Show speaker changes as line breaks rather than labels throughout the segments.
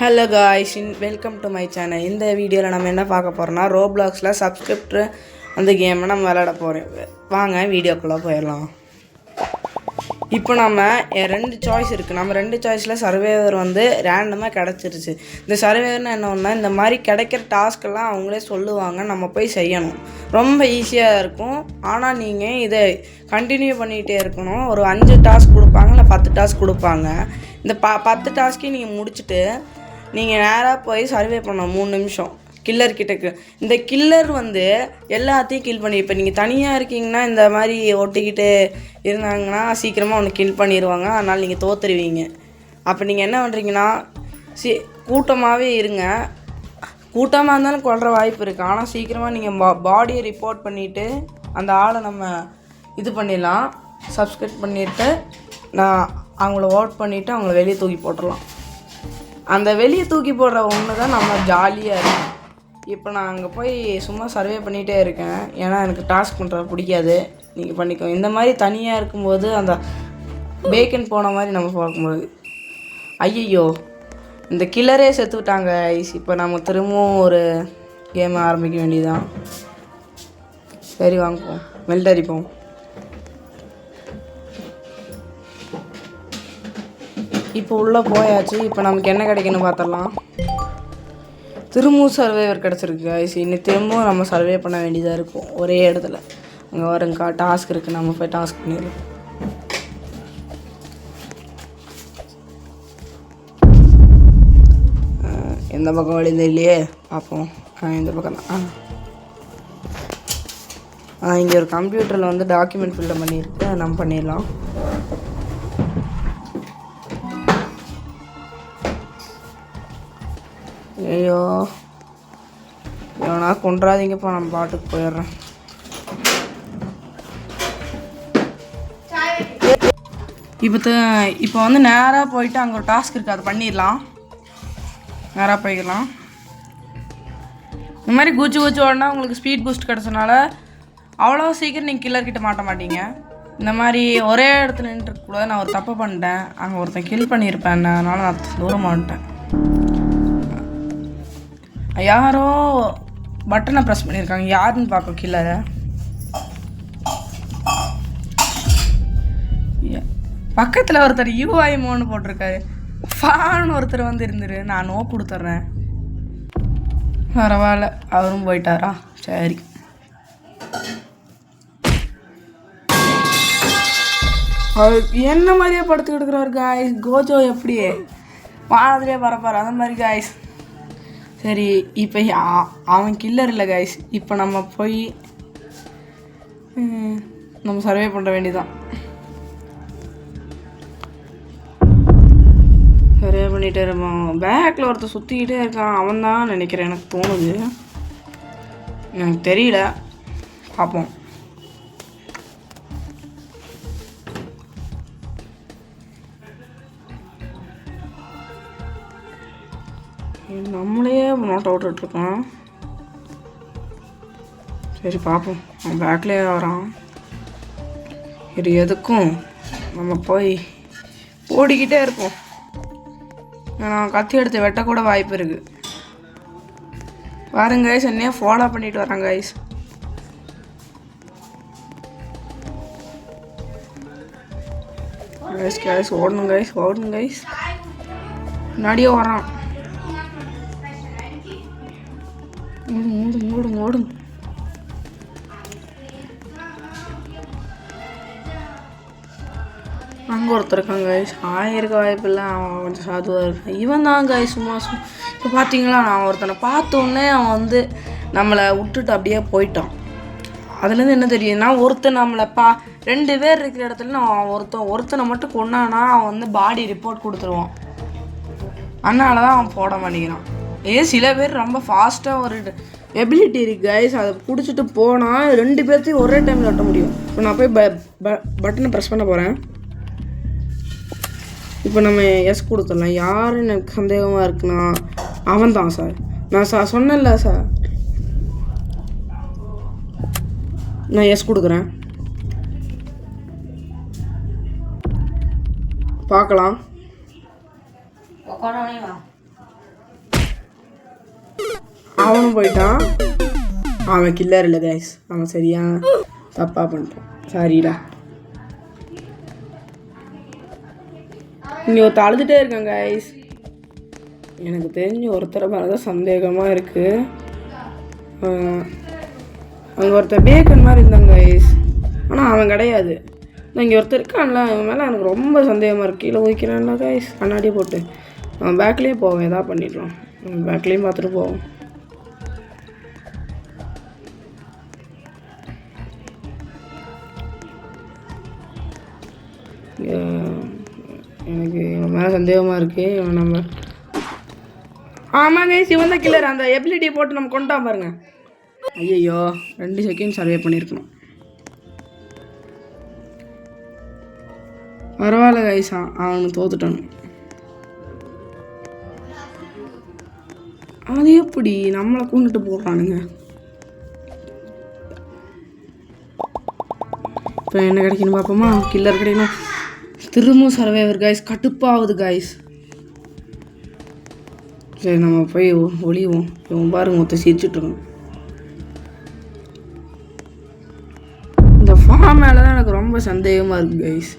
Hello guys, welcome to my channel. இந்த வீடியோவில் நம்ம என்ன பார்க்க போகிறோம்னா, ரோப்ளாக்ஸில் சப்ஸ்கிரிப்டர் அந்த கேமை நம்ம விளையாட போகிறோம். வாங்க வீடியோக்குள்ளே போயிடலாம். இப்போ நம்ம ரெண்டு சாய்ஸ் இருக்குது. நம்ம ரெண்டு சாய்ஸில் சர்வேவர் ரேண்டமாக கிடச்சிருச்சு. இந்த சர்வேவர்னால் என்ன ஒன்றா, இந்த மாதிரி கிடைக்கிற டாஸ்க்கெல்லாம் அவங்களே சொல்லுவாங்க, நம்ம போய் செய்யணும். ரொம்ப ஈஸியாக இருக்கும். ஆனால் நீங்கள் இதை கண்டினியூ பண்ணிகிட்டே இருக்கணும். ஒரு 5 டாஸ்க் கொடுப்பாங்க, இல்லை 10 டாஸ்க் கொடுப்பாங்க. இந்த 10 டாஸ்க்கையும் நீங்கள் முடிச்சுட்டு நீங்கள் நேராக போய் சர்வே பண்ணணும். 3 நிமிஷம் கில்லர் கிட்டக்கு. இந்த கில்லர் எல்லாத்தையும் கில் பண்ணி, இப்போ நீங்கள் தனியாக இருக்கீங்கன்னா இந்த மாதிரி ஒட்டிக்கிட்டு இருந்தாங்கன்னா சீக்கிரமாக ஒன்று கில் பண்ணிடுவாங்க. அதனால் நீங்கள் தோற்றுருவீங்க. அப்போ நீங்கள் என்ன பண்ணுறீங்கன்னா, கூட்டமாகவே இருங்க. கூட்டமாக இருந்தாலும் கொள்கிற வாய்ப்பு இருக்குது. ஆனால் சீக்கிரமாக நீங்கள் பாடியை ரிப்போர்ட் பண்ணிவிட்டு அந்த ஆளை நம்ம இது பண்ணிடலாம். சப்ஸ்கிரைப் பண்ணிவிட்டு நான் அவங்கள ஓட் பண்ணிவிட்டு அவங்கள வெளியே தூக்கி போட்டுடலாம். அந்த வெளியே தூக்கி போடுற ஒன்று தான் நம்ம ஜாலியாக இருக்கும். இப்போ நான் அங்கே போய் சும்மா சர்வே பண்ணிகிட்டே இருக்கேன். ஏன்னா எனக்கு டாஸ்க் பண்ணுறது பிடிக்காது. நீங்கள் பண்ணிக்கோங்க. இந்த மாதிரி தனியாக இருக்கும்போது அந்த பேக்கன் போன மாதிரி நம்ம பார்க்கும்போது ஐயையோ இந்த கில்லரே செத்து விட்டாங்க. இப்போ நம்ம திரும்பவும் ஒரு கேமை ஆரம்பிக்க வேண்டியதுதான். சரி வாங்குவோம், மெல்டரிப்போம். இப்போ உள்ளே போயாச்சு. இப்போ நமக்கு என்ன கிடைக்குன்னு பார்த்துடலாம். திரும்பவும் சர்வேவர் கிடச்சிருக்கு கைஸ். இன்னும் திரும்பவும் நம்ம சர்வே பண்ண வேண்டியதாக இருக்கும் ஒரே இடத்துல. அங்கே வருங்கக்கா டாஸ்க் இருக்குது, நம்ம போய் டாஸ்க் பண்ணிடலாம். எந்த பக்கம் வழிந்த இல்லையே, பார்ப்போம். இந்த பக்கம் தான். இங்கே ஒரு கம்ப்யூட்டரில் டாக்குமெண்ட் ஃபில்டர் பண்ணியிருக்கு, நம்ம பண்ணிடலாம். ஐயோ எவனா கொண்டாதீங்கப்பா, நம்ம பாட்டுக்கு போயிடுறேன். இப்போ நேராக போயிட்டு அங்கே ஒரு டாஸ்க் இருக்குது, அதை பண்ணிடலாம். நேராக போய்க்கலாம். இந்த மாதிரி குச்சி ஓடனா உங்களுக்கு ஸ்பீட் பூஸ்ட் கிடச்சனால அவ்வளோ சீக்கிரம் நீங்கள் கில்லர்கிட்ட மாட்ட மாட்டீங்க. இந்த மாதிரி ஒரே இடத்துல நின்றுக்கூடாது. நான் ஒரு தப்பு பண்ணிட்டேன். அங்கே ஒருத்தன் கில் பண்ணியிருப்பேன், அதனால் நான் தூரமாக வந்துட்டேன். யாரோ பட்டனை ப்ரெஸ் பண்ணியிருக்காங்க. யாருன்னு பார்க்க கில்லரை. பக்கத்தில் ஒருத்தர் யூஐமோன்னு போட்டிருக்காரு. ஃபான்னு ஒருத்தர் இருந்துரு, நான் நோ கொடுத்துட்றேன். பரவாயில்ல, அவரும் போயிட்டாரா? சரி. அவர் என்ன மாதிரியே படுத்து கொடுக்குறாரு காய்ஸ். கோஜோ எப்படி வானத்திலே பரப்பாரு அந்த மாதிரி காய்ஸ். சரி, இப்போ அவன் கில்லர் இல்லை கைஸ். இப்போ நம்ம போய் நம்ம சர்வே பண்ண வேண்டியதான். சர்வே பண்ணிகிட்டே இருப்பான். பேக்கில் ஒருத்தர் சுற்றிக்கிட்டே இருக்கான். அவன் தான் நினைக்கிறேன், எனக்கு தோணுது. எனக்கு தெரியல, பார்ப்போம். நம்மளையே நோட் அவுட்ருக்கான். சரி பார்ப்போம். அவன் பேக்லேயே வரான். இது எதுக்கும் நம்ம போய் ஓடிக்கிட்டே இருப்போம். நான் கத்தி எடுத்து வெட்டக்கூட வாய்ப்பு இருக்குது. பாருங்க கைஸ், என்னையே ஃபாலோ பண்ணிட்டு வராங்க கைஸ். கைஸ் ஓடணும் கைஸ், ஓடணும் கைஸ். முன்னாடியே வரான். ஓடும். அங்கே ஒருத்தர் இருக்காங்க கைஸ். ஆயிருக்க வாய்ப்பு இல்லை. அவன் கொஞ்சம் சாதுவாக இருக்கான். இவன் தான் கைஸ் சும்மா இப்போ பார்த்தீங்களா, நான் ஒருத்தனை பார்த்தோன்னே அவன் நம்மளை விட்டுட்டு அப்படியே போயிட்டான். அதுலேருந்து என்ன தெரியுதுன்னா, ஒருத்தன் நம்மளை 2 பேர் இருக்கிற இடத்துல நான் ஒருத்தனை மட்டும் கொண்டானா அவன் பாடி ரிப்போர்ட் கொடுத்துருவான். அதனால தான் அவன் போட மாட்டேங்கிறான். சில பேர் ரொம்ப ஃபாஸ்ட்டாக ஒரு எபிலிட்டி இருக்குது கைஸ். அதை பிடிச்சிட்டு போனால் 2 பேர்த்தையும் ஒரே டைமில் வெட்ட முடியும். இப்போ நான் போய் பட்டனை ப்ரெஸ் பண்ண போகிறேன். இப்போ நம்ம எஸ் கொடுத்துடலாம். யாருன்னு எனக்கு சந்தேகமாக இருக்குன்னா அவன் தான் சார். நான் சொன்னேன்ல சார், நான் எஸ் கொடுக்குறேன். பார்க்கலாம். அவனும் போயிட்டான். அவன் கில்லர் இல்லை கைஸ், அவன் சரியா தப்பாக பண்ணிட்டான். சாரிடா. இங்கே ஒருத்தர் அழுதுகிட்டே இருக்காங்க கைஸ். எனக்கு தெரிஞ்சு ஒருத்தரை மேலே தான் சந்தேகமாக இருக்குது. அங்கே ஒருத்தர் பேக்கன் மாதிரி இருந்தாங்க கைஸ், ஆனால் அவன் கிடையாது. இங்கே ஒருத்தர் இருக்கான்ல, அவன் மேலே எனக்கு ரொம்ப சந்தேகமாக இருக்குது. கீழே ஊய்க்கிறான்ல கைஸ், கண்ணாடியே போட்டு. அவன் பேக்லேயே போவேன், எதாவது பண்ணிடலாம். பேக்லேயும் பார்த்துட்டு போவோம். எனக்கு இவன் மேலே சந்தேகமாக இருக்குது. இவன் நம்ம ஆமாங்க இவன் தான் கில்லர். அந்த எபிலிட்டியை போட்டு நம்ம கொண்டான் பாருங்க. ஐயோ 2 செகண்ட் சர்வே பண்ணியிருக்கணும். பரவாயில்ல கைஸ், அவனுக்கு தோத்துட்டானு. அது எப்படி நம்மளை கொண்டுட்டு போடுறானுங்க. இப்போ என்ன கிடைக்கணும் பார்ப்போமா? கில்லர் கிடைக்கணும். திரும்பவும் சர்வைவர் கைஸ், கடுப்பாகுது கைஸ். சரி நம்ம போய் ஒளிவோம். இவன் பாருங்க மொத்தம் சிரிச்சுட்ருக்கோம். இந்த ஃபார்ம் மேலே தான் எனக்கு ரொம்ப சந்தேகமாக இருக்குது கைஸ்.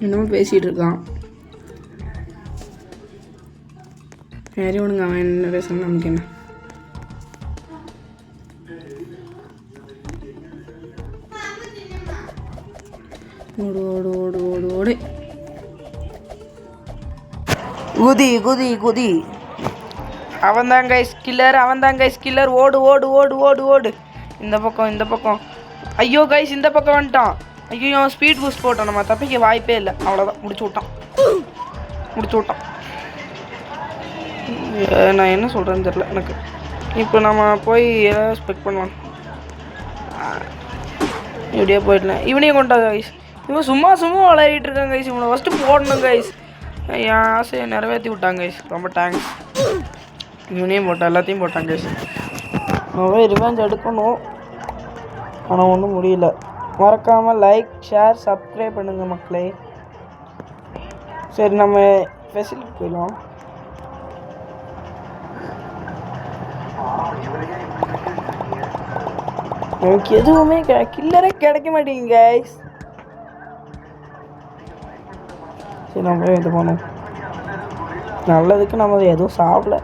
என்னமோ பேசிகிட்டு இருக்கான். சரி ஒன்றுங்க, அவன் என்ன பேசணும் நமக்கு என்ன. ஓடு ஓடு ஓடு ஓடு ஓடு, குதி குதி குதி. அவன் தான் கைஸ் கில்லர், அவன் தான் கைஸ் கில்லர். ஓடு ஓடு ஓடு ஓடு ஓடு. இந்த பக்கம் இந்த பக்கம். ஐயோ கைஸ் இந்த பக்கம் வந்துட்டான். ஐயோ அவன் ஸ்பீட் பூஸ்ட் போட்டான், நம்ம தப்பிக்க வாய்ப்பே இல்லை. அவ்வளோதான், முடிச்சு விட்டான். நான் என்ன சொல்கிறேன்னு தெரில எனக்கு. இப்போ நம்ம போய் ஏதாவது ஸ்பெக்ட் பண்ணுவான். இப்படியே போயிடலாம். இவனையும் கொண்டாங்க கைஸ். இவன் சும்மா விளையாடிட்டு இருக்காங்க கைஸ். இவனை ஃபஸ்ட்டு போடணும் கைஸ். என் ஆசையை நிறைவேற்றி விட்டாங்க கைஸ், ரொம்ப தேங்க்ஸ். இவனையும் போட்டான், எல்லாத்தையும் போட்டாங்க கைஸ். நம்ம ரிவெஞ்ச் எடுக்கணும், ஆனால் ஒன்றும் முடியல. மறக்காமல் லைக் ஷேர் சப்ஸ்கிரைப் பண்ணுங்க மக்களே. சரி நம்ம ஃபெசிலிட்டி போயிடலாம். எனக்கு எதுவுமே கில்லரே கிடைக்க மாட்டேங்குங்க கைஸ். சரி நம்ம போய் இது பண்ணோம். நல்லதுக்கு நம்ம எதுவும் சாப்பிடல.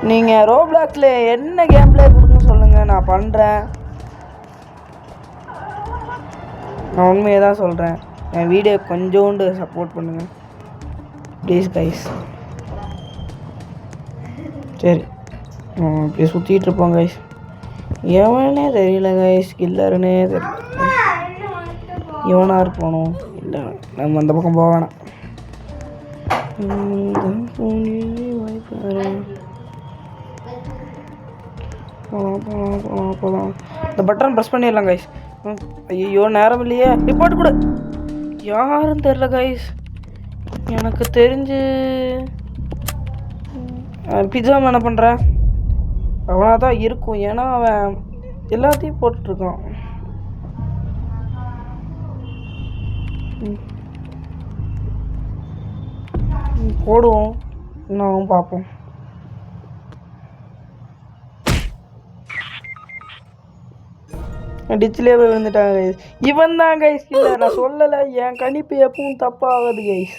நீங்கள் ரோப்ளாக்ஸில் என்ன கேம் பிளே கொடுக்குன்னு சொல்லுங்கள், நான் பண்ணுறேன். நான் உண்மையை தான் சொல்கிறேன். என் வீடியோ கொஞ்சோண்டு சப்போர்ட் பண்ணுங்கள் ப்ளீஸ் கைஸ். சரி இப்படி சுற்றிட்டு இருப்போம் கைஸ். எவனே தெரியல கைஸ், கில்லருன்னே தெரியல. இவனாக இருப்பானோ இல்லை, நம்ம அந்த பக்கம் போக வேணாம். போகலாம். இந்த பட்டன் ப்ரெஸ் பண்ணிடலாம் கைஸ். ஐயோ நேரம் இல்லையே, ரிப்போர்ட் கொடு. யாரும் தெரில கைஸ். எனக்கு தெரிஞ்சு பிஜ்ஜா என்ன பண்ணுறேன், அவனாக தான் இருக்கும். ஏன்னா அவன் எல்லாத்தையும் போட்டுட்ருக்கான். போடுவோம், இன்னும் பார்ப்போம். டிச்சிலே போய் விழுந்துட்டாங்க கைஸ். இவன் தான் கைஸ் இல்லை, நான் சொல்லலை. என் கணிப்பு எப்பவும் தப்பாகாது கைஸ்.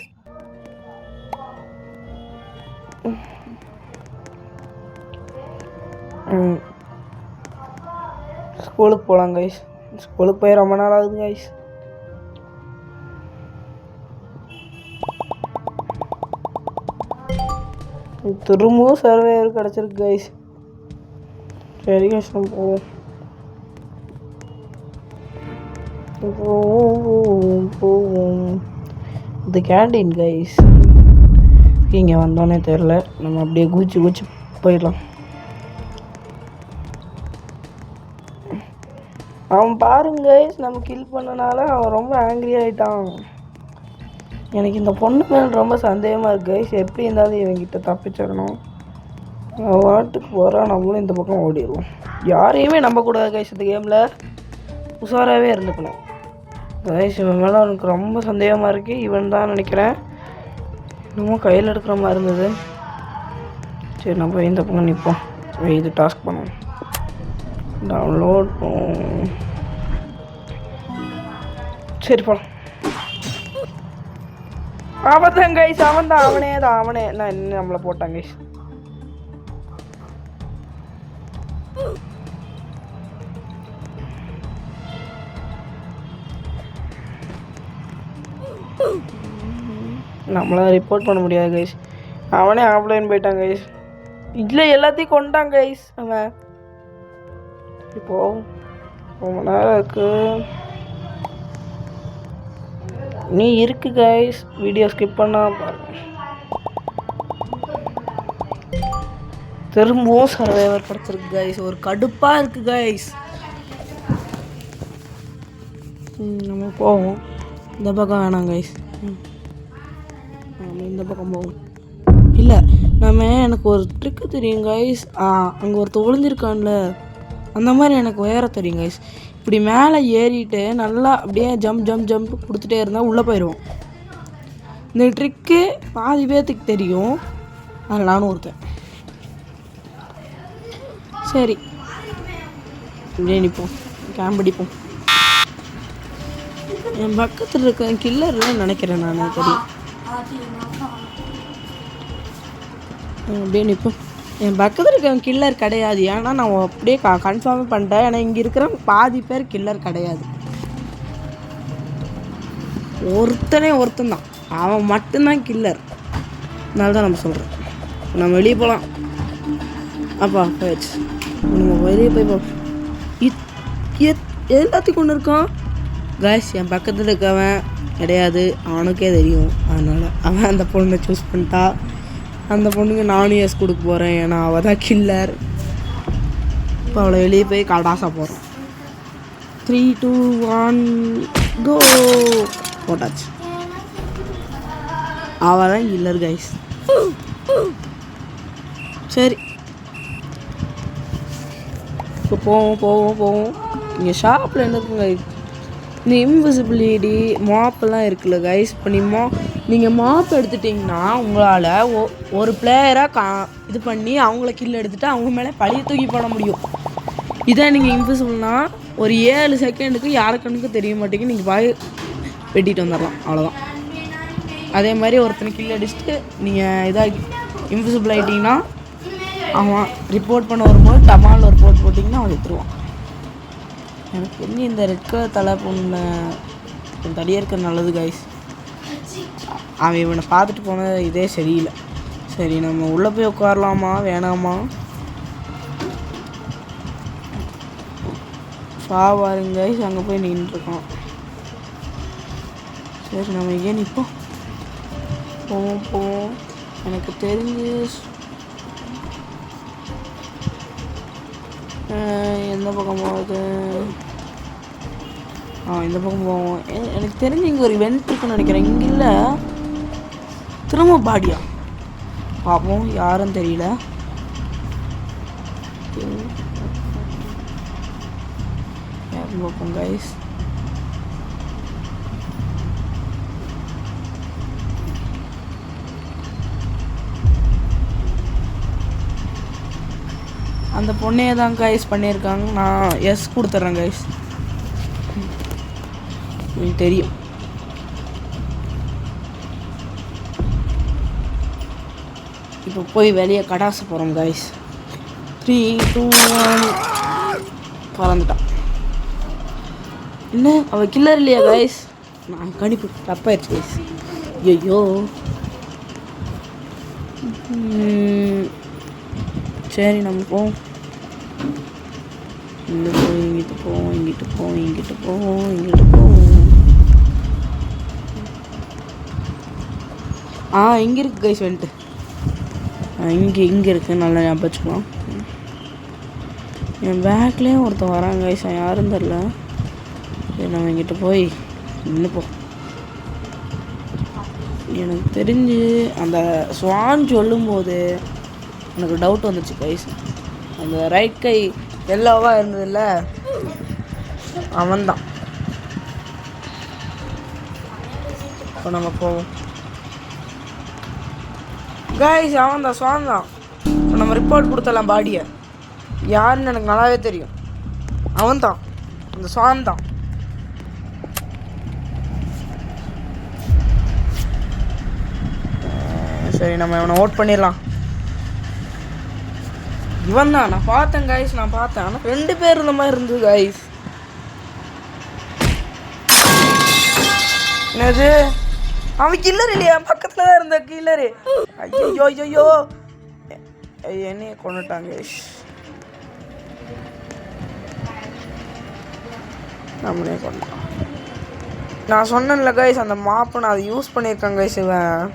ஸ்கூலுக்கு போகலாம் கைஸ். ஸ்கூலுக்கு போய் ரொம்ப நாள் ஆகுது கைஸ். திரும்பவும் சர்வேயர் கிடச்சிருக்கு கைஸ். சரி கைஸ் நம்ம போவோம். இந்த கேண்டீன் கைஸ் இங்கே வந்தோன்னே தெரில. நம்ம அப்படியே குச்சி போயிடலாம். அவன் பாருங்க கைஸ், நம்ம கில் பண்ணனால அவன் ரொம்ப ஆங்கிரி ஆகிட்டான். எனக்கு இந்த பொண்ணு மேலே ரொம்ப சந்தேகமாக இருக்குது கைஸ். எப்படி இருந்தாலும் இவங்கிட்ட தப்பிச்சிடணும். அவன் வாட்டுக்கு போகிறான், நம்மளும் இந்த பக்கம் ஓடிடுவோம். யாரையுமே நம்பக்கூடாது கைஸ். இந்த கேமில் உஷாராகவே இருந்துக்கணும். கைஸ் இவன் மேலே எனக்கு ரொம்ப சந்தேகமாக இருக்குது. இவன் தான் நினைக்கிறேன். இன்னமும் கையில் எடுக்கிற மாதிரி இருந்தது. சரி நம்ம இந்த பக்கம் நிற்போம். இது டாஸ்க் பண்ணுவோம். டவுன்லோட் சரி போலாம். அவன் தான் கைஸ், அவனே தான் அவனே. நான் என்ன நம்மளை போட்டான் கைஸ். நம்மளால் ரிப்போர்ட் பண்ண முடியாது கைஸ். அவனே ஆஃப்லைன் போயிட்டான் கைஸ். இல்லை எல்லாத்தையும் கொண்டான் கைஸ் அவன். இப்போ ரொம்ப நேரம் இருக்கு. நீ இருக்கு கைஸ், வீடியோ ஸ்கிப் பண்ணா பாருங்க. திரும்பவும் சர்வைவர் கிடச்சிருக்கு கைஸ். ஒரு கடுப்பாக இருக்கு கைஸ். நம்ம போவோம். இந்த பக்கம் வேணாம் கைஸ். இந்த பக்கம் போவோம். இல்லை எனக்கு ஒரு ட்ரிக்கு தெரியும் கைஸ். அங்கே ஒருத்தர் ஒளிஞ்சிருக்கான்ல, அந்த மாதிரி எனக்கு வேற தெரியும் கைஸ். இப்படி மேலே ஏறிட்டு நல்லா அப்படியே ஜம்ப் கொடுத்துட்டே இருந்தால் உள்ளே போயிடுவோம். இந்த ட்ரிக்கு பாதி பேர்த்துக்கு தெரியும். அதில் நானும் ஒருத்தன். சரி இப்படியே நிற்போம், கேம்ப் அடிப்போம். என் பக்கத்தில் இருக்க கில்லர்லாம் நினைக்கிறேன் நான். தெரியும் அப்படியே நிற்போம். என் பக்கத்தில் இருக்கவன் கில்லர் கிடையாது. ஏன்னா நான் அப்படியே கன்ஃபார்ம் பண்ணிட்டேன். ஏன்னா இங்கே இருக்கிற பாதி பேர் கில்லர் கிடையாது. ஒருத்தன் தான், அவன் மட்டும்தான் கில்லர். அதனால தான் நம்ம சொல்கிறோம். நம்ம வெளியே போகலாம். அப்பா போயிடுச்சு. நம்ம வெளியே போய் போகலாம். எல்லாத்தையும் கொண்டு இருக்கான் கைஸ். என் பக்கத்தில் இருக்கவன் கிடையாது, அவனுக்கே தெரியும். அதனால் அவன் அந்த பொண்ணை சூஸ் பண்ணிட்டா. அந்த பொண்ணுக்கு நானும் எஸ் கொடுக்க போகிறேன். ஏன்னா அவள் தான் கில்லர். இப்போ அவளை வெளியே போய் கடாசா போகிறோம். 3, 2, 1 கோ போட்டாச்சு. அவள் தான் கில்லர் கைஸ். சரி இப்போ போவோம். இங்கே ஷாப்பில் என்ன இருக்குங்க, இந்த இன்விசிபிலிட்டி மாப்பெல்லாம் இருக்குல்ல கைஸ். இப்போ நீங்கள் மாப் எடுத்துட்டிங்கன்னா உங்களால் ஒரு பிளேயராக இது பண்ணி அவங்கள கில் எடுத்துகிட்டு அவங்க மேலே பழிய தூக்கி போட முடியும். இதை நீங்கள் இன்விசிபிள்னா ஒரு 7 செகண்டுக்கு யாருக்கண்ணுக்கு தெரிய மாட்டேங்குது. நீங்கள் பாய் வெட்டிட்டு வந்துடலாம், அவ்வளோதான். அதே மாதிரி ஒருத்தனை கில் அடிச்சுட்டு நீங்கள் இதாக இன்விசிபிள் ஆகிட்டிங்கன்னா அவன் ரிப்போர்ட் பண்ண வரும்போது டமால் ரிப்போர்ட் போட்டிங்கன்னா அவன் எடுத்துருவான். எனக்கு தெரிஞ்சு இந்த ரெட் கலர் தலை பொண்ணு தடியாக இருக்கிறது நல்லது கைஸ். அவன் இவனை பார்த்துட்டு போனது இதே சரியில்லை. சரி நம்ம உள்ளே போய் உட்காரலாமா வேணாமா? பாருங்க கைஸ், அங்கே போய் நின்றுருக்கோம். சரி நம்ம இங்கே நிற்போம். போவோம். எனக்கு தெரிஞ்சு எந்த பக்கம் போகுது? இந்த பக்கம் போவோம். எனக்கு தெரிஞ்சு இங்கே ஒரு இவெண்ட் இருக்குன்னு நினைக்கிறேன். இங்கே இல்லை, திரும்ப பாடியா பார்ப்போம். யாரும் தெரியல. யாரும் பார்ப்போம் கைஸ். அந்த பொண்ணையே தான் கைஸ் பண்ணியிருக்காங்க. நான் எஸ் கொடுத்துட்றேன் கைஸ். எனக்கு தெரியும். இப்போ போய் வெளியே கடாச போகிறோம் கைஸ். 3, 2, 1 பறந்துட்டான். என்ன அவள் கில்லர் இல்லையா கைஸ்? நான் கணிப்பு தப்பாயிடுச்சு கைஸ். ஐயோ சரி நம்ம போவோம். இங்கிட்டு போவோம். இங்கே இருக்குது கைஸ் வந்துட்டு. இங்கே இருக்குது, நல்லா ஞாபகம் வச்சுக்கலாம். என் பேக்லேயும் ஒருத்தன் வராங்க கைஸ், யாரும் தெரில. சரி நம்ம இங்கிட்ட போய் நின்றுப்போம். எனக்கு தெரிஞ்சு அந்த ஸ்வான் சொல்லும்போது எனக்கு டவுட் வந்துச்சு கைஸ். அந்த ரைட் கை எல்லோவாக இருந்ததில்ல, அவன்தான். இப்போ நம்ம போவோம். கைஸ் அவன் தான் ஸ்வான் தான். இப்போ நம்ம ரிப்போர்ட் கொடுத்தலாம் பாடியை. யாருன்னு எனக்கு நல்லாவே தெரியும். அவன் தான், அந்த ஸ்வான் தான். சரி நம்ம இவனை ஓட் பண்ணிடலாம். இவன் தான், நான் பார்த்தேன் கைஸ், நான் பார்த்தேன். ஆனால் 2 பேர் இருந்த மாதிரி இருந்தது கைஸ். என்னது, அவன் கில்லர் இல்லையா? பக்கத்தில் தான் இருந்த கில்லரு. ஐயோ ஐயோ என்னைய கொண்டுட்டாங்க. நம்மளே கொண்டுட்டான். நான் சொன்னேன்ல கைஸ், அந்த மாப்பை நான் அதை யூஸ் பண்ணியிருக்கேன் கைஸ். இவன்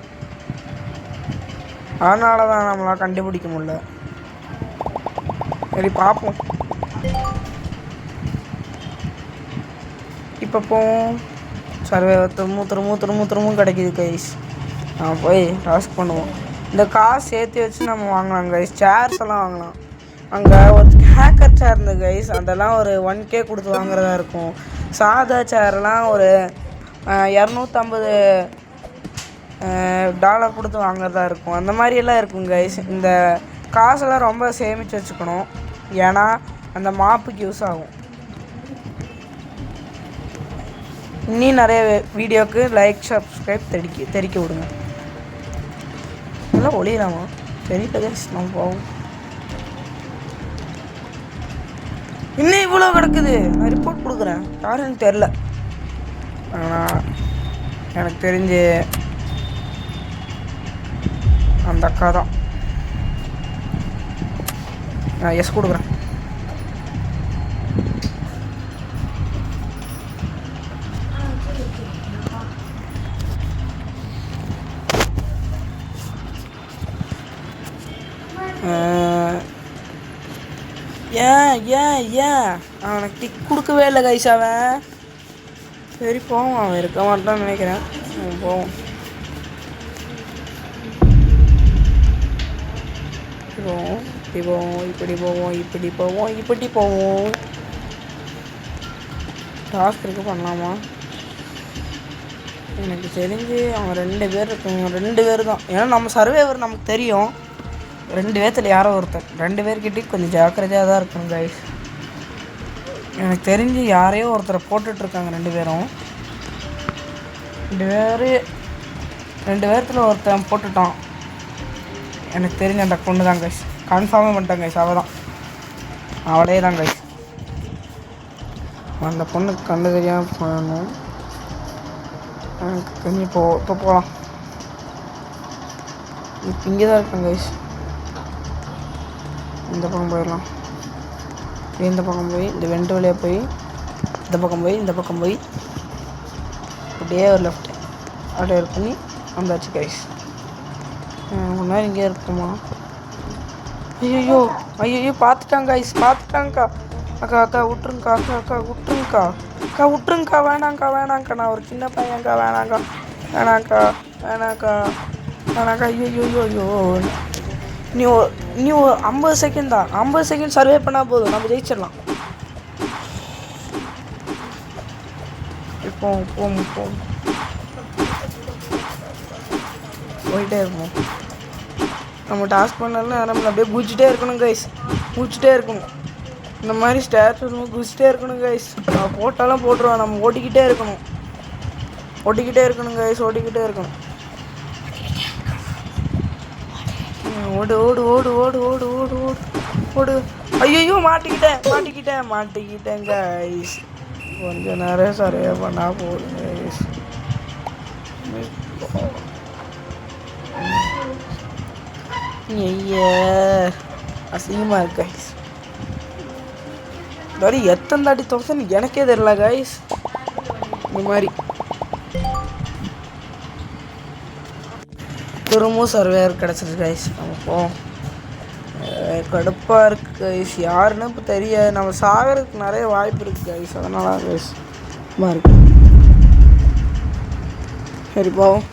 அதனால தான் நம்மளால் கண்டுபிடிக்க முடியல. சரி பார்ப்போம். இப்போ போவோம். சர்வே திரும்பவும் கிடைக்கிது கைஸ். நான் போய் டாஸ்க் பண்ணுவோம். இந்த காசு சேர்த்து வச்சு நம்ம வாங்கலாம் கைஸ். சேர்ஸ் எல்லாம் வாங்கலாம். அங்கே ஒரு ஹேக்கர் சேர் இருந்தது கைஸ், அதெல்லாம் ஒரு 1K கொடுத்து வாங்குறதா இருக்கும். சாதா சேர்லாம் ஒரு $250 கொடுத்து வாங்குறதா இருக்கும். அந்த மாதிரியெல்லாம் இருக்கும் கைஸ். இந்த காசெல்லாம் ரொம்ப சேமித்து வச்சுக்கணும், ஏன்னா அந்த மாப்புக்கு யூஸ் ஆகும். இன்னும் நிறைய வீடியோவுக்கு லைக் சப்ஸ்கிரைப் தெரிக்க விடுங்க. இதெல்லாம் ஒளியலாமா? தெரியல கைஸ், நம்ம போவோம். இன்னும் இவ்வளோ கிடக்குது. நான் ரிப்போர்ட் கொடுக்குறேன், யாருன்னு தெரில. ஆனால் எனக்கு தெரிஞ்சு அந்த அக்கா தான். நான் எஸ் கொடுக்குறேன். ஏன் அவனுக்கு டிக் கொடுக்கவே இல்லை கைஸ் அவன். சரி போவோம், அவன் இருக்க மாட்டான்னு நினைக்கிறேன். போவோம். இப்படி போவோம். டாஸ்க் இருக்கு, பண்ணலாமா? எனக்கு தெரிஞ்சு அவன் 2 பேர் இருக்காங்க. 2 பேர் தான், ஏன்னா நம்ம சர்வேவர் நமக்கு தெரியும். 2 பேர்த்தில் யாரோ ஒருத்தர். 2 பேர்கிட்டையும் கொஞ்சம் ஜாக்கிரதையாக தான் இருக்கணும் கைஸ். எனக்கு தெரிஞ்சு யாரையோ ஒருத்தரை போட்டுட்ருக்காங்க 2 பேரும். 2 பேர்த்தில் ஒருத்தன் போட்டுட்டான். எனக்கு தெரிஞ்ச அந்த பொண்ணு தான் கைஸ். கன்ஃபார்மே பண்ணிட்டாங்க கைஸ், அவள் தான், அவளே தான் கைஸ். அந்த பொண்ணுக்கு கண்டு தெரியாமல் போகணும். எனக்கு தெரிஞ்சு இப்போ போகலாம். இப்போ இங்கே தான் இருக்கேன் கைஸ். இந்த பக்கம் போயிடலாம். இந்த பக்கம் போய் இந்த வெண்டு வழியாக போய் இந்த பக்கம் போய் அப்படியே ஒரு லெஃப்ட் அப்படியே பண்ணி வந்தாச்சு கைஸ். கொஞ்ச நேரம் இங்கே இருக்குமா? ஐயோ பார்த்துட்டாங்க கைஸ், பார்த்துட்டாங்கக்கா. அக்கா விட்டுருங்கக்கா. அக்கா விட்டுருங்கக்கா. வேணாங்க்கா. நான் ஒரு சின்ன பையன்க்கா. வேணாங்க்கா. ஐயோ நீ ஒரு 50 செகண்ட் தான். 50 செகண்ட் சர்வே பண்ணால் போதும், நம்ம ஜெயிச்சிடலாம். போவோம். போயிட்டே இருப்போம். நம்ம டாஸ்க் பண்ணலாம், நம்ம அப்படியே குதிச்சுட்டே இருக்கணும் கைஸ். இந்த மாதிரி ஸ்டேர்ஸ் குதிச்சுட்டே இருக்கணும் கைஸ். நான் போட்டாலும் போட்டுருவேன். நம்ம ஓட்டிக்கிட்டே இருக்கணும் கைஸ். ஓடு. ஐயோ மாட்டிக்கிட்டேன் கைஸ். கொஞ்சம் நேரம் சரியாக பண்ணா போதும் கைஸ். அசிங்கமாக இருக்கு கைஸ். இந்த மாதிரி எத்தனை தாட்டி தோசைன்னு எனக்கே தெரியல கைஸ். இந்த மாதிரி திரும்பவும் சர்வேர் கிடச்சிருக்கு கைஸ். நம்ம போவோம். கடுப்பாக இருக்குது கைஸ். யாருன்னு இப்போ தெரியாது. நம்ம சாகிறதுக்கு நிறைய வாய்ப்பு இருக்குது கைஸ். அதனால கைஸ் இருக்கு. சரி போவோம்.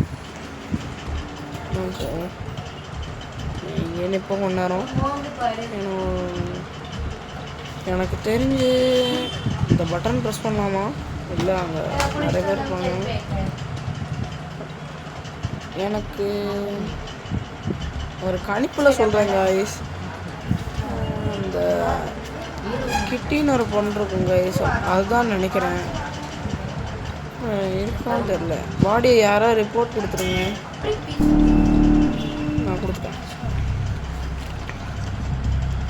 ஏன்னு இப்போ கொஞ்ச நேரம் எனக்கு தெரிஞ்சு இந்த பட்டன் ப்ரெஸ் பண்ணலாமா? இல்லை, அங்கே நிறைய பேர் பண்ணணும். எனக்கு ஒரு கணிப்பில் சொல்கிறேன் கைஸ். இந்த கிட்டின்னு ஒரு பொண்ணு இருக்கும் கைஸ், அதுதான் நினைக்கிறேன். இருக்கான்னு தெரில. பாடியை யாராவது ரிப்போர்ட் கொடுத்துருங்க. நான் கொடுத்துட்டேன்.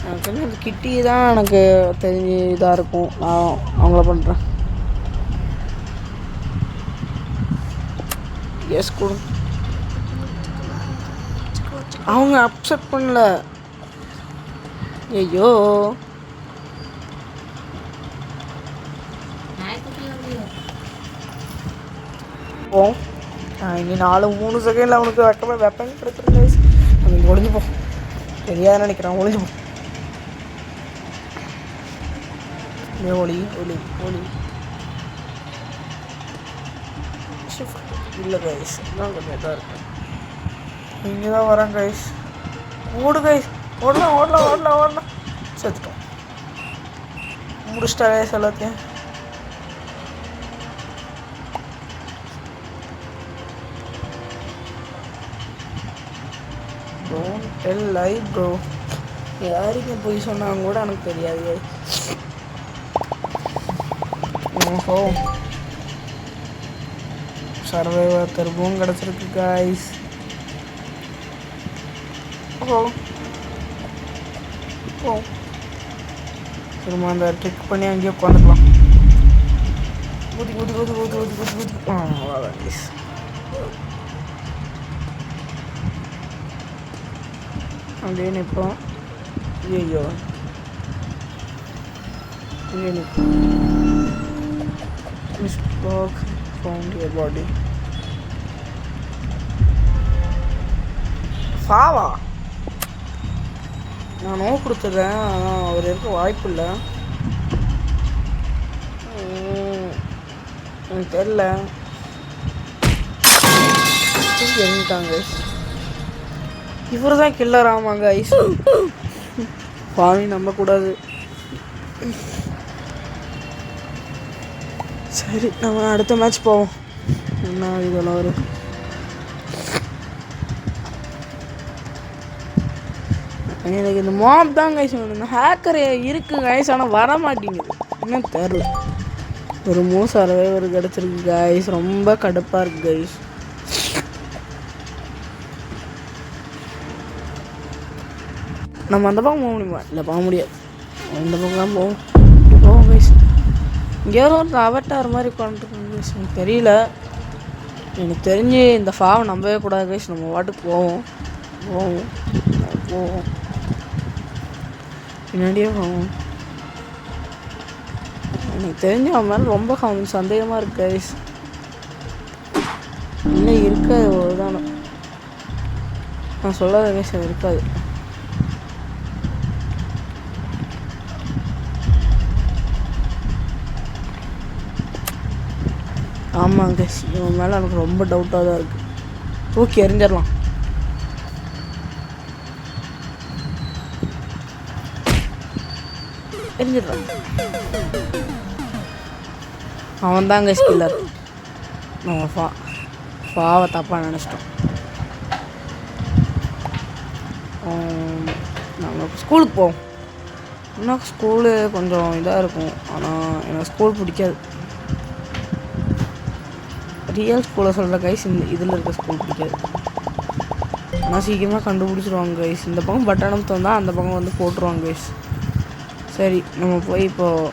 எனக்கு தெரிஞ்ச அந்த கிட்டி தான் எனக்கு தெரிஞ்சு இதாக இருக்கும். நான் அவங்கள பண்ணுறேன். எஸ் கொடு. அவங்க அப்செட் பண்ணல. ஐயோ போ. இனி 4-3 செகண்டில் அவனுக்கு வெப்பன் கிடைச்சிருக்கு. அவனுக்கு ஒளிஞ்சு போ. தெரியாதுன்னு நினைக்கிறான். ஒளிஞ்சு போ. ஒளி ஒளி ஒளி இல்லை கைஸ். இன்னும் கொஞ்சம் இதாக இருக்கு. இங்கே தான் வரேன் கைஸ். ஓடு கைஸ். ஓடலாம் ஓடலாம் ஓடலாம் ஓடலாம். செத்துட்டோம். முடிச்சிட்டா கைஸ் எல்லாத்தையும். Don't tell lie bro. யாருக்கு போய் சொன்னாங்க கூட எனக்கு தெரியாது. ஓஹோ, சர்வைவர் திரும்பவும் கிடச்சிருக்கு கைஸ். ஓஹோ ஓ, திரும்ப அந்த ட்ரிக் பண்ணி அங்கேயே உட்காந்துக்கலாம். ஊதி ஊதி ஊதி ஊதி ஊதி ஊதி ஊதி. அவ்வளோதான் கைஸ். அப்படியே நிற்போம். ஐயோ அப்படியே நிற்போம். Mistborg found your body. சாவா நான் நோ கொடுத்துட்றேன். ஆனால் அவர் இருக்க வாய்ப்பு இல்லை. எனக்கு தெரில. இறங்கிட்டாங்க. இவர் தான் கில்லர். ஆமாங்க ஐஸ். பாவி நம்பக்கூடாது. சரி, நம்ம அடுத்த மேட்ச் போவோம். என்ன இதெல்லாம் வரும். எனக்கு இந்த மாப் தான் கைஸ் வேணும். இந்த ஹேக்கர் இருக்குது கைஸ், ஆனால் வர மாட்டேங்குது. என்ன தெரில. ஒரு மோசாரவே ஒரு கிடச்சிருக்கு கைஸ். ரொம்ப கடுப்பாக இருக்குது கைஸ். நம்ம அந்த பக்கம் போக முடியுமா? இல்லை, போக முடியாது. அந்த பக்கம் தான் போவோம் கைஸ். இங்கே ஒரு அவட்டார் மாதிரி உட்காந்துருக்கோம் கைஸ். எனக்கு தெரியல. எனக்கு தெரிஞ்சு இந்த ஃபாவை நம்பவே கூடாது கைஸ். நம்ம வாட்டுக்கு போவோம் போவோம் போவோம். பின்னாடியே போவோம். எனக்கு தெரிஞ்சு அவன் மேலே ரொம்ப சந்தேகமாக இருக்கு கைஸ். இல்லை இருக்காது. ஒருதானே நான் சொல்லாத கைஸ், அது இருக்காது. ஆமாங்க, இவன் மேலே எனக்கு ரொம்ப டவுட்டாக தான் இருக்குது. தூக்கி எறிஞ்சிடலாம். எரிஞ்சிடலாம். அவன் தாங்க ஸ்கில்லர். நம்ம ஃபாவை தப்பாக நினச்சிட்டோம். நம்ம ஸ்கூலுக்கு போவோம். இன்னும் ஸ்கூலு கொஞ்சம் இதாக இருக்கும். ஆனால் எனக்கு ஸ்கூல் பிடிக்காது. ரியல் ஸ்கூலை சொல்கிற கைஸ். இந்த இதில் இருக்க ஸ்கூல் பிடிக்காது. ஆனால் சீக்கிரமாக கண்டுபிடிச்சிருவாங்க கைஸ். இந்த பக்கம் பட்டணம் தந்தால் அந்த பக்கம் வந்து போட்டுருவாங்க கைஸ். சரி, நம்ம போய் இப்போது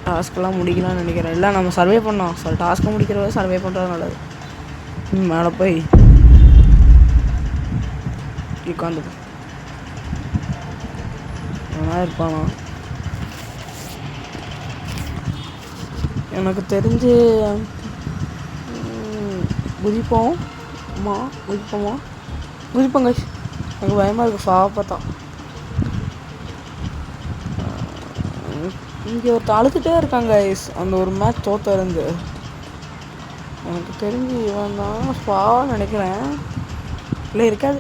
டாஸ்க்கெல்லாம் முடிக்கலாம்னு நினைக்கிறேன். இல்லை, நம்ம சர்வே பண்ணோம். டாஸ்க்கை முடிக்கிறவரை சர்வே பண்ணுறது நல்லது. மேலே போய் உட்காந்துப்போம். நல்லா இருப்பானா? எனக்கு தெரிஞ்சு குதிப்போமா குதிப்போங்க. எனக்கு பயமாக இருக்குது ஃபாவை பார்த்தா. இங்கே ஒருத்தர் அழுதுகிட்டே இருக்காங்க ஐஸ். அந்த ஒரு மேட்ச் தோற்று இருந்து எனக்கு தெரிஞ்சு இவன் தான் ஃபாவான்னு நினைக்கிறேன். இல்லை இருக்காது.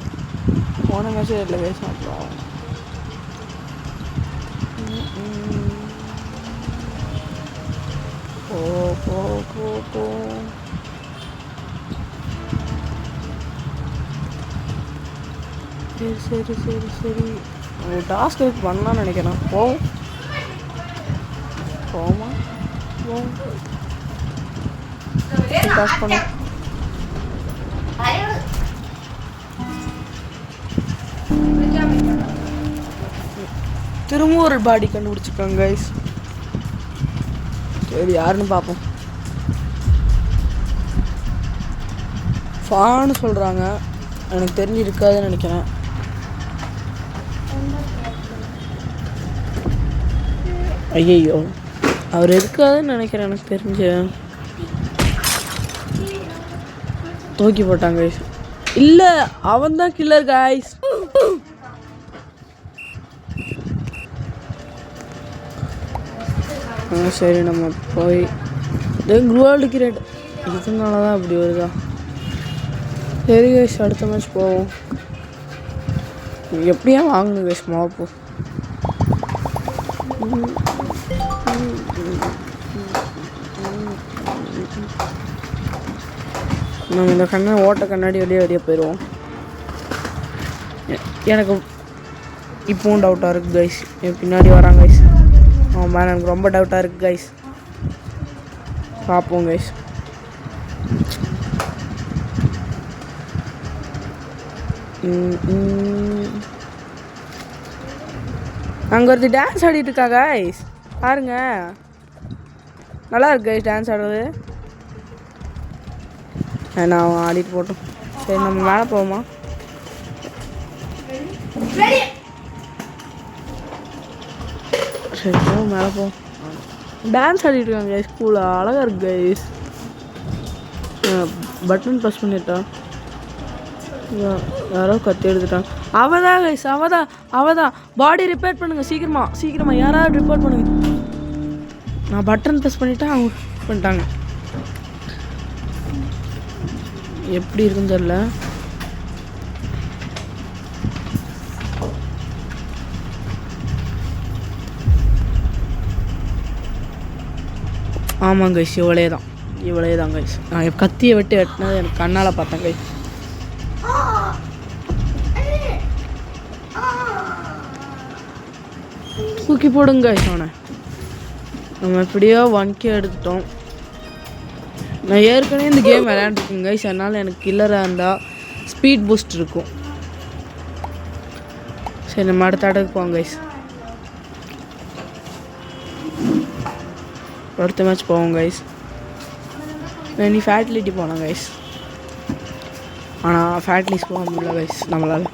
போன மேட்ச்சே இல்லை கைஸ். அப்புறம் போ சரி சரி சரி சரி டாஸ்க் எதுக்கு பண்ணலான்னு நினைக்கிறேன். போமா டாஸ்க் பண்ண திரும்ப ஒரு பாடி கண்டுபிடிச்சிருக்காங்க கைஸ். சரி யாருன்னு பார்ப்போம். ஃபான்னு சொல்கிறாங்க, எனக்கு தெரிஞ்சு இருக்காதுன்னு நினைக்கிறேன். ஐயோ அவர் இருக்காதுன்னு நினைக்கிறேன், எனக்கு தெரிஞ்சு தூக்கி போட்டாங்க கைஸ். இல்லை அவன் தான் கில்லர் கைஸ். சரி நம்ம போய் குரூவால் டிக்கெட் இதனால தான் அப்படி வருதா. சரி கைஸ் அடுத்த மேட்ச் போவோம். எப்படியா வாங்கணும் கைஸ் மாப்பு. நம்ம இந்த ஓட்ட கண்ணாடி வெளியே போயிடுவோம். எனக்கு இப்போவும் டவுட்டாக இருக்குது கைஸ், என் பின்னாடி வராங்க கைஸ். ஆமாம் எனக்கு ரொம்ப டவுட்டாக இருக்குது கைஸ். பார்ப்போம் கைஸ். அங்கே ஒருத்தி டான்ஸ் ஆடிட்டு இருக்கா கைஸ், பாருங்க. நல்லா இருக்கு கைஸ் டான்ஸ் ஆடுறது. நான் ஆடிட்டு போட்டோம். சரி நம்ம மேலே போவோமா. சரி போவோம் மேலே போவோம். டான்ஸ் ஆடிட்டு இருக்காங்க கைஸ், ஸ்கூலில் அழகாக இருக்கு கைஸ். பட்டன் ப்ரெஸ் பண்ணிட்டா யாரோ கத்தி எடுத்துட்டாங்க. அவதான் கைஸ், அவதான். பாடி ரிப்பேர் பண்ணுங்க சீக்கிரமா யாராவது ரிப்போர்ட் பண்ணுங்க. நான் பட்டன் ப்ரெஸ் பண்ணிட்டேன், அவங்க பண்ணிட்டாங்க. எப்படி இருக்குன்னு தெரியல. ஆமாம் கைஸ் இவளே தான் கைஸ். நான் கத்தியை வெட்டினது எனக்கு கண்ணால் பார்த்தேன் கைஸ். தூக்கி போடுங்க கைஸ் அவனை. நம்ம எப்படியோ 1K எடுத்துட்டோம். நான் ஏற்கனவே இந்த கேம் விளையாண்டுருக்கேன் கைஸ், அதனால் எனக்கு கில்லராக இருந்தால் ஸ்பீட் பூஸ்ட் இருக்கும். சரி நம்ம அடுத்த இடத்துக்கு போவோம் கைஸ். அடுத்த மேட்ச் போவோம் கைஸ். நீ ஃபேட்லிட்டி போனோம் கைஸ், ஆனால் ஃபேட்லிஸ் போக முடியல கைஸ் நம்மளால்.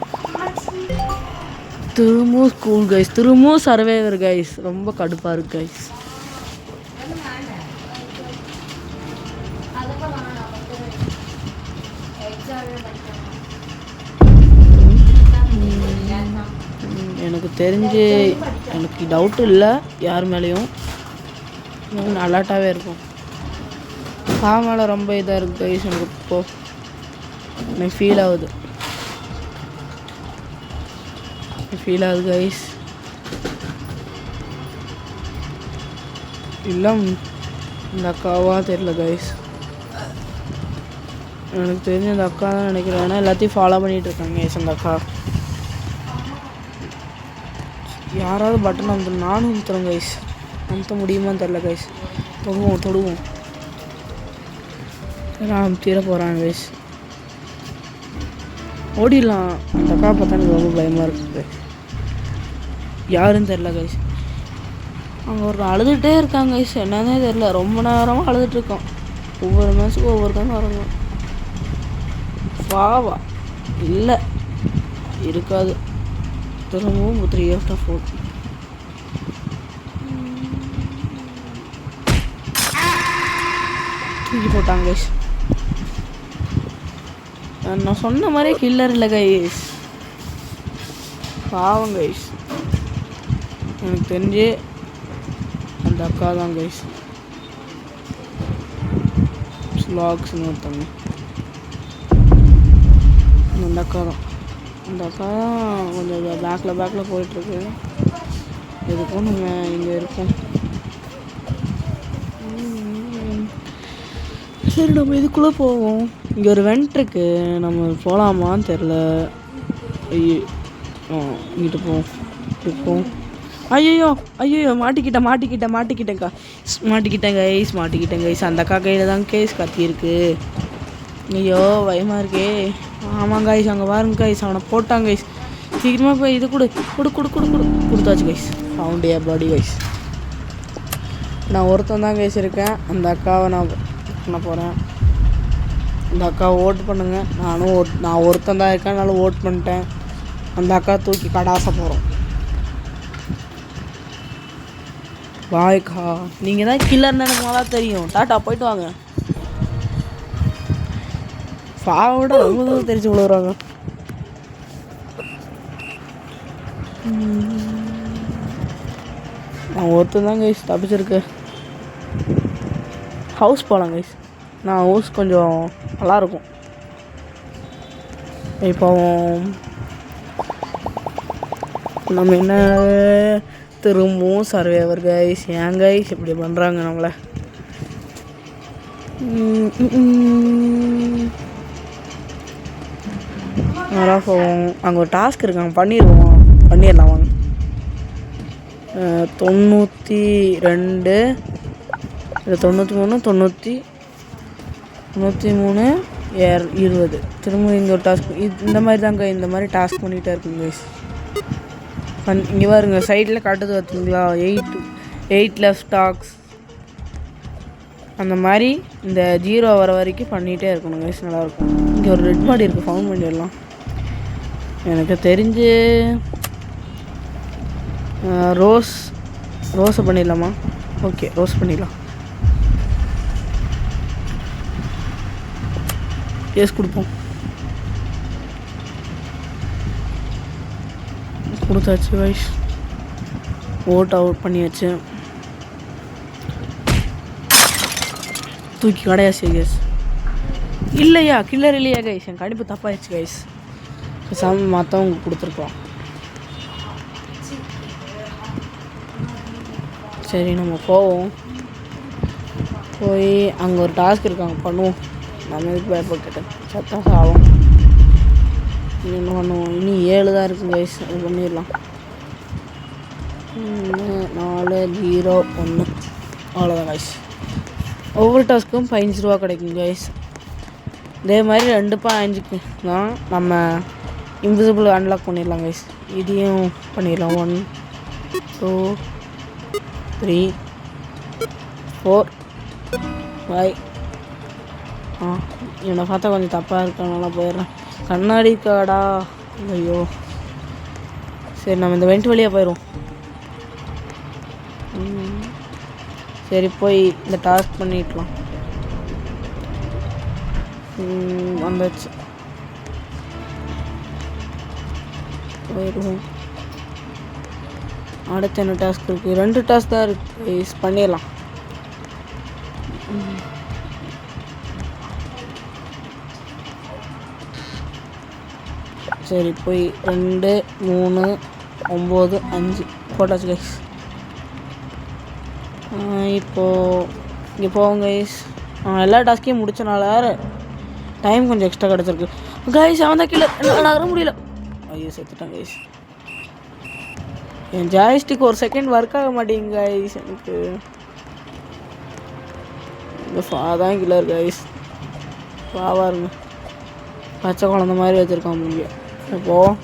திரும்பவும் ஸ்கூல் கைஸ், திரும்பவும் சர்வைவர் கைஸ். ரொம்ப கடுப்பாக இருக்கு கைஸ். எனக்கு தெரிஞ்சு எனக்கு டவுட்டு இல்லை யார் மேலேயும். அலர்ட்டாகவே இருக்கும். மேலே ரொம்ப இதாக இருக்குது கைஸ். எனக்கு இப்போது எனக்கு ஃபீல் ஆகுது கைஸ். இல்லை இந்த அக்காவா தெரியல கைஸ். எனக்கு தெரிஞ்ச அந்த அக்கா தான் நினைக்கிறேன். ஏன்னா எல்லாத்தையும் ஃபாலோ பண்ணிகிட்டு இருக்காங்க கைஸ் அந்த அக்கா. யாராவது பட்டன் அமுத்து, நானும் அமுத்துறேன் கைஸ். அமுத்த முடியுமான்னு தெரில கைஸ். தொடுவோம் அமுத்திட போகிறாங்க கைஸ். ஓடிடலாம். அந்த அக்கா பார்த்தா எனக்கு ரொம்ப பயமாக இருக்குது. யாருன்னு தெரில கைஸ். அவங்க ஒரு அழுதுகிட்டே இருக்காங்க கைஸ், என்னன்னே தெரில. ரொம்ப நேரமாக அழுதுட்டுருக்கோம். ஒவ்வொரு மேட்ச்சுக்கும் ஒவ்வொருத்தவங்க வராங்க. வாவா இல்லை இருக்காது. திரும்பவும் 3/4 தூக்கி போட்டாங்க கைஸ். நான் சொன்ன மாதிரியே கில்லர் இல்லை கைஸ், பாவம் கைஸ். எனக்கு தெரிஞ்சு அந்த அக்கா தான் கைஸ். ஸ்லாக்ஸ்னு ஒருத்தவங்க, அந்த அக்கா தான் கொஞ்சம் பேக்கில் போயிட்டுருக்கு. எதுக்கும் நம்ம இங்கே இருக்கோம். சரி நம்ம இதுக்குள்ளே போவோம். இங்கே ஒரு வெண்ட் இருக்குது, நம்ம போகலாமான்னு தெரில. ஐயோ இங்கிட்டு போவோம் இப்போ. ஐயோ ஐயோ மாட்டிக்கிட்டேன் கைஸ். அந்த அக்கா கையில் தான் கைஸ் கத்தி இருக்கு. ஐயோ பயமாக இருக்கே. ஆமாம் கைஸ், அங்கே பாருங்க கைஸ், அவனை போட்டாங்க கைஸ். சீக்கிரமாக போய் இது கொடுத்தாச்சு கைஸ். ஃபவுண்ட் ஏ பாடி கைஸ். நான் ஒருத்தன் தான் கைஸ் இருக்கேன். அந்த அக்காவை நான் பண்ண போகிறேன். அந்த அக்காவை ஓட் பண்ணுங்க. நான் ஒருத்தன் தான் இருக்கேன், அதனால ஓட் பண்ணிட்டேன். அந்த அக்கா தூக்கி கடாச போகிறோம். பாய்க்கா, நீங்கள் தான் கில்லர்னு எனக்கு நல்லா தெரியும். டாட்டா போயிட்டு வாங்க. பாவோட ரொம்ப தூரம் தெரிஞ்சு விழுவுறாங்க. நான் ஒருத்தன் தான் கைஸ் தப்பிச்சிருக்கு. ஹவுஸ் போகலாம் கைஸ். நான் ஹவுஸ் கொஞ்சம் நல்லாயிருக்கும். இப்போ நம்ம என்ன திரும்பவும் சர்வேவர் கைஸ். ஏன் கைஸ் இப்படி பண்ணுறாங்க நம்மளை? நல்லா போவோம். அங்கே ஒரு டாஸ்க் இருக்காங்க, பண்ணிடலாம் வாங்க. 92 93 93 20. திரும்ப இங்கே ஒரு டாஸ்க். இந்த மாதிரி தாங்க, இந்த மாதிரி டாஸ்க் பண்ணிகிட்டே இருக்குங்க கைஸ். இங்கே பாருங்க சைடில் காட்டுது பார்த்தீங்களா, 8 லெஃப்ட் டாக்ஸ். அந்த மாதிரி இந்த 0 வர வரைக்கும் பண்ணிகிட்டே இருக்கணும் கைஸ், நல்லாயிருக்கும். இங்கே ஒரு ரெட் பாடி இருக்குது, ஃபவுண்ட் பண்ணிடலாம். எனக்கு தெரிஞ்சு ரோஸை பண்ணிடலாமா? ஓகே, ரோஸ் பண்ணிடலாம். எஸ் கொடுப்போம். கொடுத்தாச்சு வைஸ். ஓட் அவுட் பண்ணியாச்சு. தூக்கி கடையாச்சு கைஸ். இல்லையா கில்லர் இல்லையா கைஸ்? என் கணிப்பு தப்பாயிடுச்சு கைஸ். சாமி மற்றவங்க கொடுத்துருக்கோம். சரி நம்ம போவோம். போய் அங்கே ஒரு டாஸ்க் இருக்காங்க, பண்ணுவோம். நம்ம இதுக்கு பயப்பட்டுட்டேன், சத்தம் சாவோம். என்ன பண்ணுவோம்? இனி 7 தான் இருக்குது கைஸ், அது பண்ணிடலாம். 4 0 1 அவ்வளோதான் கைஸ். ஒவ்வொரு டாஸ்க்கும் 15 ரூபா கிடைக்கும் கைஸ். இதே மாதிரி 2.5க்கு தான் நம்ம இன்விசிபிள் அன்லாக் பண்ணிடலாம் கைஸ். இதையும் பண்ணிடலாம். 1 2 3 4 5. என்னை பார்த்தா கொஞ்சம் தப்பாக இருக்கனால போயிடுறேன். கண்ணாடி காடா, ஐயோ. சரி நம்ம இந்த வெண்ட் வழியாக போயிடுவோம். சரி போய் இந்த டாஸ்க் பண்ணிடலாம். வந்தாச்சு, போயிடுவோம். அடுத்து என்ன டாஸ்க் இருக்குது? 2 டாஸ்க் தான் இருக்குது, பண்ணிடலாம். சரி போய் 2 3 9 5 போட்டாச்சு கைஸ். இப்போது இங்கே போவோம் கைஸ். எல்லா டாஸ்க்கையும் முடிச்சனால டைம் கொஞ்சம் எக்ஸ்ட்ரா கிடச்சிருக்கு கைஸ். அவன் தான் கீழே நகர முடியல. ஐயோ செத்துட்டான் கைஸ். என் ஜாய்ஸ்டிக் ஒரு செகண்ட் ஒர்க் ஆக மாட்டேங்குது கைஸ். எனக்கு இந்த தான் கில்லர் கைஸ். பாவா இருங்க, பச்சை குழந்த மாதிரி வச்சுருக்கான் முடியும். இப்போது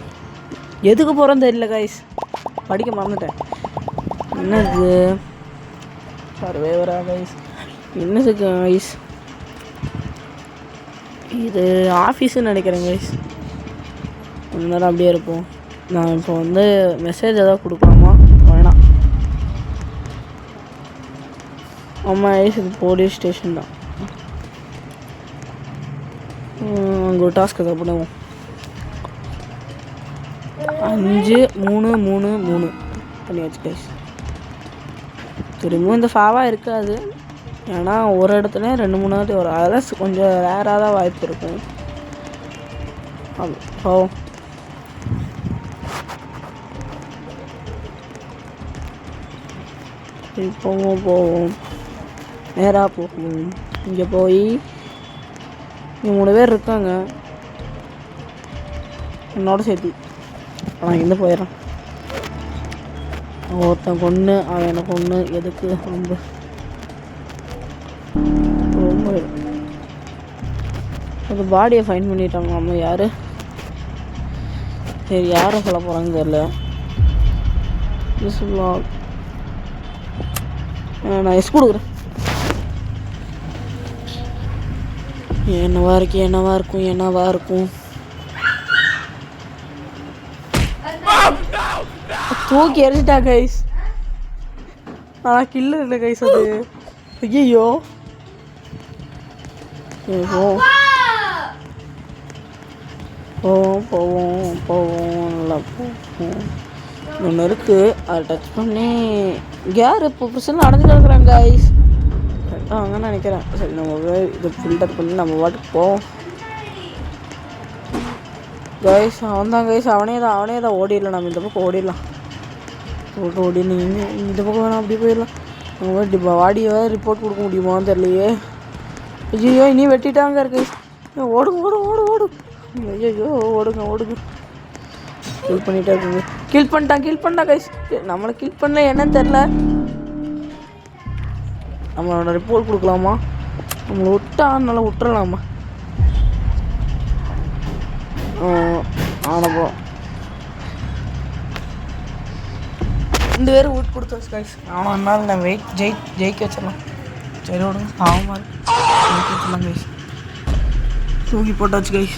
எதுக்கு போகிறோன்னு தெரியல கைஸ், படிக்க மறந்துட்டேன். என்னது சர்வேவரா கைஸ்? என்னது கைஸ் இது? ஆஃபீஸுன்னு நினைக்கிறேன் கைஸ். கொஞ்ச நேரம் அப்படியே இருப்போம். நான் இப்போ வந்து மெசேஜ் எதாவது கொடுக்கலாமா? வேணாம். ஆமாம் கைஸ், இது போலீஸ் ஸ்டேஷன் தான். அங்கே ஒரு டாஸ்க் எதாவது பண்ணுவோம். 5 3 3 3 பண்ணியாச்சு கைஸ். திரும்பவும் இந்த ஃபாவாக இருக்காது, ஏன்னா ஒரு இடத்துல 2-3 வாட்டி வரும். அதெல்லாம் கொஞ்சம் ரேராக தான் வாய்ப்பு இருக்கும். போவோம். போவோம் நேராக போகும். இங்கே போய் இங்கே 3 பேர் இருக்காங்க என்னோட சேர்த்து. நான் இங்கே போயிடறேன். ஒருத்தன் கொன்று அவன் எனக்கு ஒன்று எதுக்கு ரொம்ப ரொம்ப அது பாடியை ஃபைன் பண்ணிட்டாங்க நம்ம யார். சரி யாரை சொல்ல போகிறாங்கன்னு தெரில. நான் எஸ் கொடுக்குறேன். என்னவா இருக்கும் தூக்கி எறிஞ்சிட்டா கைஸ். ஆனால் கில்லு இல்லை கைஸ் அது. ஐயோ போவோம் நல்லா போவோம். ஒன்று இருக்குது அதை டச் பண்ணி யார் இப்போ பிரச்சனை அடைஞ்சு கிடக்குறாங்க கைஸ். கரெக்டாக வாங்கன்னு நினைக்கிறேன். சரி நம்ம இதை ஃபில்டர் பண்ணி நம்ம வாட்டுக்கு போவோம் கைஸ். அவன் தான் கைஸ், அவனே தான் ஓடிடலாம். நம்ம இந்த பக்கம் ஓடிடலாம். ஓடிடலாம் இந்த பக்கம் வேணாம், அப்படி போயிடலாம். நம்ம வாடியை ரிப்போர்ட் கொடுக்க முடியுமான்னு தெரியலையே. ஐயோ இனி வெட்டிட்டாங்க இருக்கு. ஓடு ஐயோ ஓடுங்க. கில் பண்ணிட்டே இருக்குங்க. கில் பண்ணிட்டான் கைஸ். நம்மளை கில் பண்ணல என்னன்னு தெரில. நம்மளோட ரிப்போர்ட் கொடுக்கலாமா? நம்மளை நல்லா விட்டுறலாமா? ஆனப்போ 2 பேரும் வீட்டு கொடுத்தாச்சு கைஸ். அவனை என்னால் நான் ஜெயிக்க வச்சிடலாம். சரி விடுங்க, ஆமாம் ஜெயிக்க வச்சிடலாம் கைஸ். தூக்கி போட்டாச்சு கைஸ்.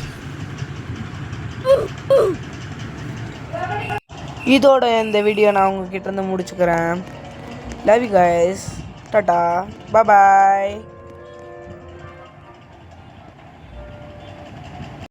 இதோட இந்த வீடியோ நான் உங்ககிட்ட இருந்து முடிச்சுக்கிறேன். Love you guys. Tata bye.